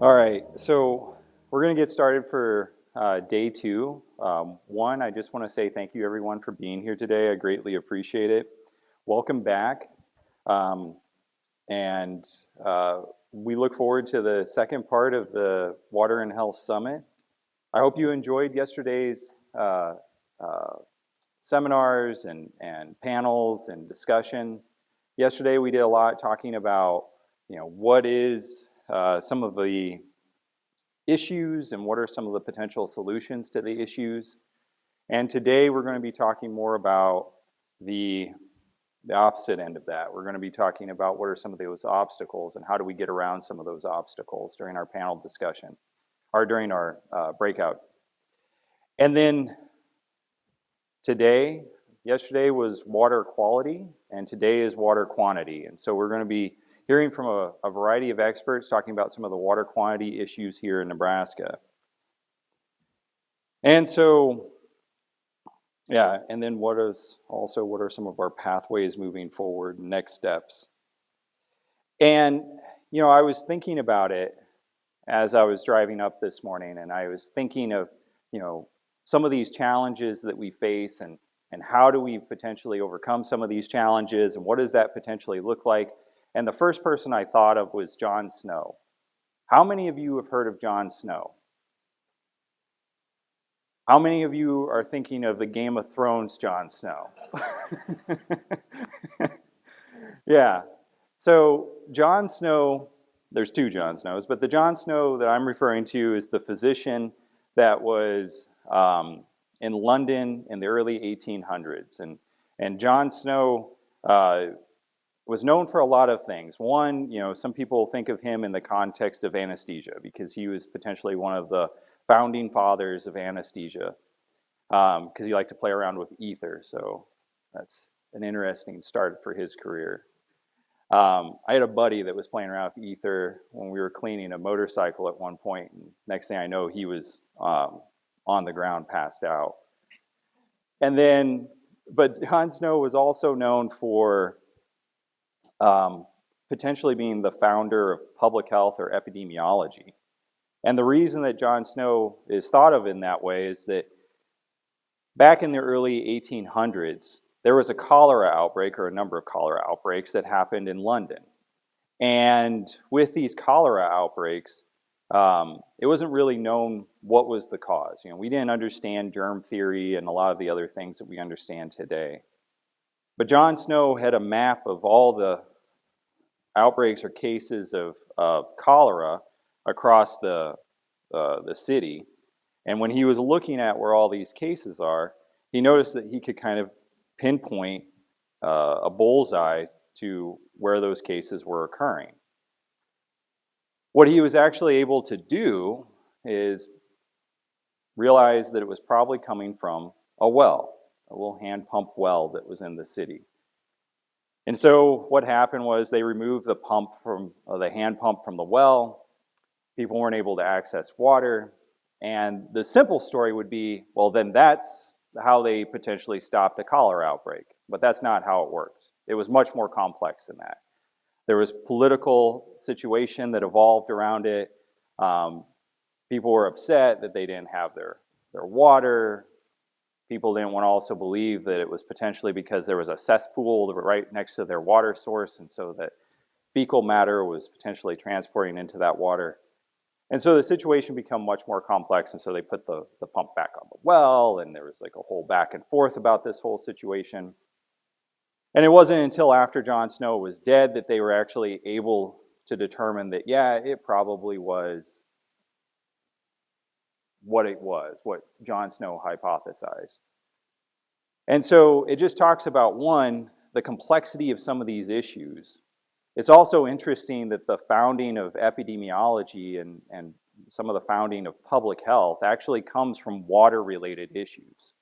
All right, so we're going to get started for day two. One, I just want to say thank you everyone for being here today. I greatly appreciate it. Welcome back. Um, and we look forward to the second part of the Water and Health Summit. I hope you enjoyed yesterday's uh, seminars and panels and discussion. Yesterday we did a lot talking about, what is some of the issues and what are some of the potential solutions to the issues. And today we're going to be talking more about the opposite end of that. We're going to be talking about what are some of those obstacles and how do we get around some of those obstacles during our panel discussion or during our breakout. And then yesterday was water quality, and today is water quantity. And so we're going to be hearing from a variety of experts talking about some of the water quantity issues here in Nebraska. And so, and then what are some of our pathways moving forward, next steps? And, I was thinking about it as I was driving up this morning, and I was thinking of, some of these challenges that we face and how do we potentially overcome some of these challenges and what does that potentially look like? And the first person I thought of was Jon Snow. How many of you have heard of Jon Snow? How many of you are thinking of the Game of Thrones Jon Snow? Yeah. So Jon Snow, there's two Jon Snows, but the Jon Snow that I'm referring to is the physician that was in London in the early 1800s. And Jon Snow was known for a lot of things. One, some people think of him in the context of anesthesia because he was potentially one of the founding fathers of anesthesia because he liked to play around with ether. So that's an interesting start for his career. I had a buddy that was playing around with ether when we were cleaning a motorcycle at one point, and next thing I know, he was on the ground, passed out. But Jon Snow was also known for potentially being the founder of public health or epidemiology. And the reason that Jon Snow is thought of in that way is that back in the early 1800s, there was a cholera outbreak or a number of cholera outbreaks that happened in London. And with these cholera outbreaks, it wasn't really known what was the cause. We didn't understand germ theory and a lot of the other things that we understand today. But Jon Snow had a map of all the outbreaks or cases of cholera across the city. And when he was looking at where all these cases are, he noticed that he could kind of pinpoint a bullseye to where those cases were occurring. What he was actually able to do is realize that it was probably coming from a well, a little hand pump well that was in the city. And so what happened was they removed the hand pump from the well. People weren't able to access water. And the simple story would be, well, then that's how they potentially stopped a cholera outbreak. But that's not how it worked. It was much more complex than that. There was political situation that evolved around it. People were upset that they didn't have their water. People didn't want to also believe that it was potentially because there was a cesspool right next to their water source, and so that fecal matter was potentially transporting into that water. And so the situation became much more complex, and so they put the pump back on the well, and there was like a whole back and forth about this whole situation. And it wasn't until after Jon Snow was dead that they were actually able to determine that, it probably was what Jon Snow hypothesized. And so it just talks about, one, the complexity of some of these issues. It's also interesting that the founding of epidemiology and some of the founding of public health actually comes from water-related issues.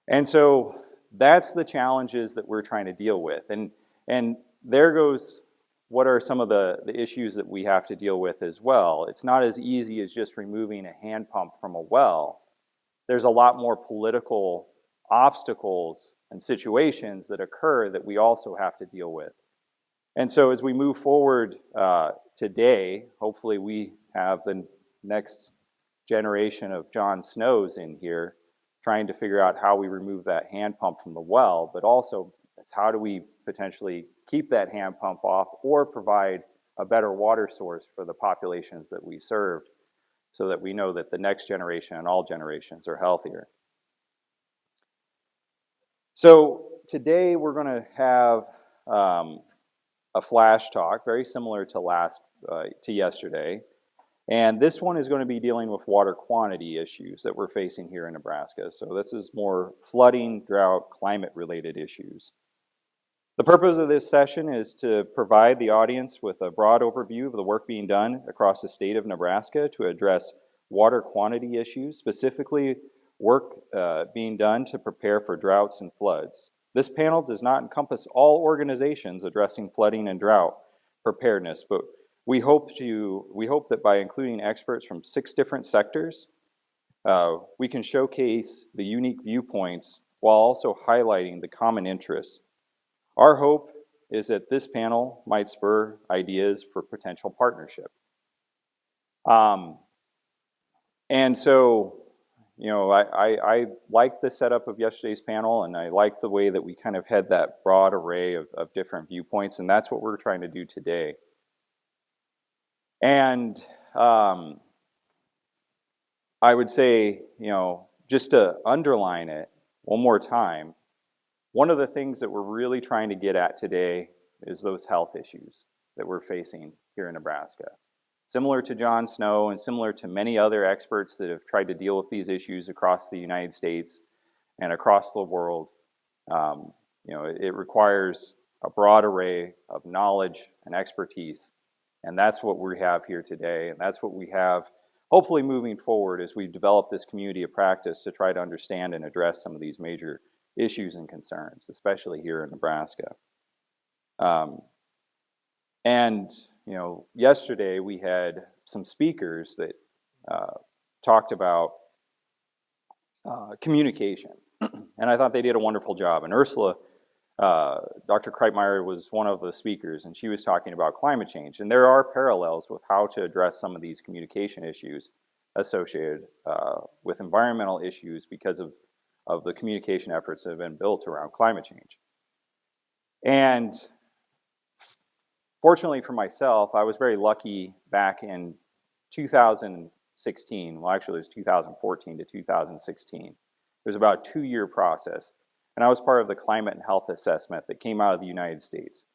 And so that's the challenges that we're trying to deal with. And there goes what are some of the issues that we have to deal with as well. It's not as easy as just removing a hand pump from a well. There's a lot more political obstacles and situations that occur that we also have to deal with. And so as we move forward today, hopefully we have the next generation of Jon Snows in here trying to figure out how we remove that hand pump from the well, but also how do we potentially keep that hand pump off or provide a better water source for the populations that we served so that we know that the next generation and all generations are healthier. So today we're going to have a flash talk, very similar to yesterday. And this one is going to be dealing with water quantity issues that we're facing here in Nebraska. So this is more flooding, drought, climate-related issues. The purpose of this session is to provide the audience with a broad overview of the work being done across the state of Nebraska to address water quantity issues, specifically work being done to prepare for droughts and floods. This panel does not encompass all organizations addressing flooding and drought preparedness, but we hope that by including experts from 6 different sectors, we can showcase the unique viewpoints while also highlighting the common interests. Our hope is that this panel might spur ideas for potential partnership. And so, you know, I like the setup of yesterday's panel, and I like the way that we kind of had that broad array of different viewpoints, and that's what we're trying to do today. And I would say, you know, just to underline it one more time, one of the things that we're really trying to get at today is those health issues that we're facing here in Nebraska. Similar to Jon Snow and similar to many other experts that have tried to deal with these issues across the United States and across the world, you know, it requires a broad array of knowledge and expertise. And that's what we have here today, and that's what we have hopefully moving forward as we develop this community of practice to try to understand and address some of these major issues and concerns, especially here in Nebraska. And you know, yesterday we had some speakers that talked about communication, and I thought they did a wonderful job. And Ursula, Dr. Kreitmeyer was one of the speakers, and she was talking about climate change. And there are parallels with how to address some of these communication issues associated with environmental issues because of the communication efforts that have been built around climate change. And fortunately for myself, I was very lucky back in 2016, well actually it was 2014 to 2016. It was about a 2-year process. And I was part of the climate and health assessment that came out of the United States.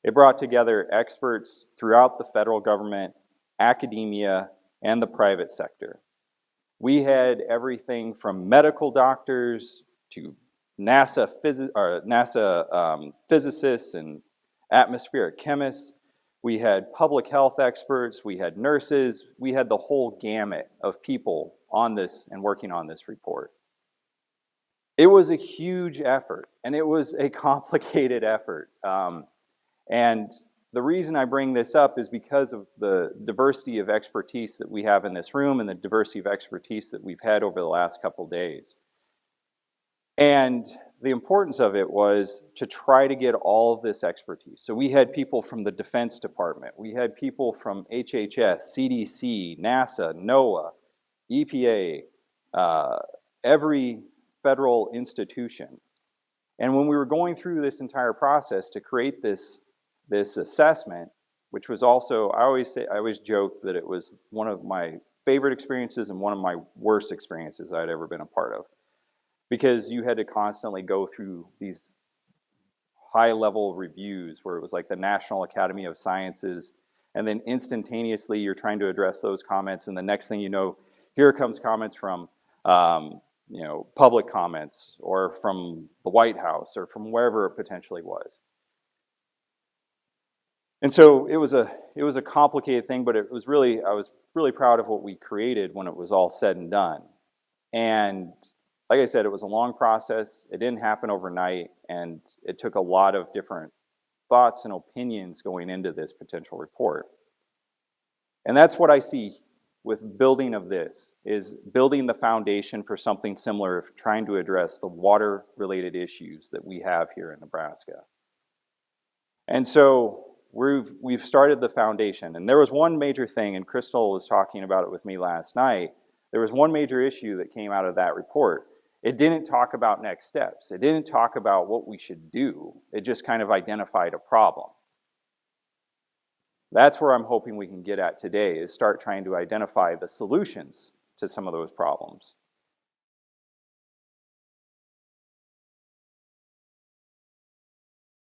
It brought together experts throughout the federal government, academia, and the private sector. We had everything from medical doctors to NASA physicists and atmospheric chemists. We had public health experts, we had nurses, we had the whole gamut of people on this and working on this report. It was a huge effort, and it was a complicated effort. And the reason I bring this up is because of the diversity of expertise that we have in this room and the diversity of expertise that we've had over the last couple days. And the importance of it was to try to get all of this expertise. So we had people from the Defense Department, we had people from HHS, CDC, NASA, NOAA, EPA, every federal institution. And when we were going through this entire process to create this assessment, which was also, I always joke that it was one of my favorite experiences and one of my worst experiences I'd ever been a part of. Because you had to constantly go through these high-level reviews where it was like the National Academy of Sciences, and then instantaneously you're trying to address those comments, and the next thing you know, here comes comments from you know, public comments or from the White House or from wherever it potentially was. And so it was a complicated thing, but I was really proud of what we created when it was all said and done. And like I said, it was a long process. It didn't happen overnight, and it took a lot of different thoughts and opinions going into this potential report. And that's what I see with building of this, is building the foundation for something similar of trying to address the water-related issues that we have here in Nebraska. And so we've started the foundation. And there was one major thing, and Crystal was talking about it with me last night. There was one major issue that came out of that report. It didn't talk about next steps. It didn't talk about what we should do. It just kind of identified a problem. That's where I'm hoping we can get at today, is start trying to identify the solutions to some of those problems.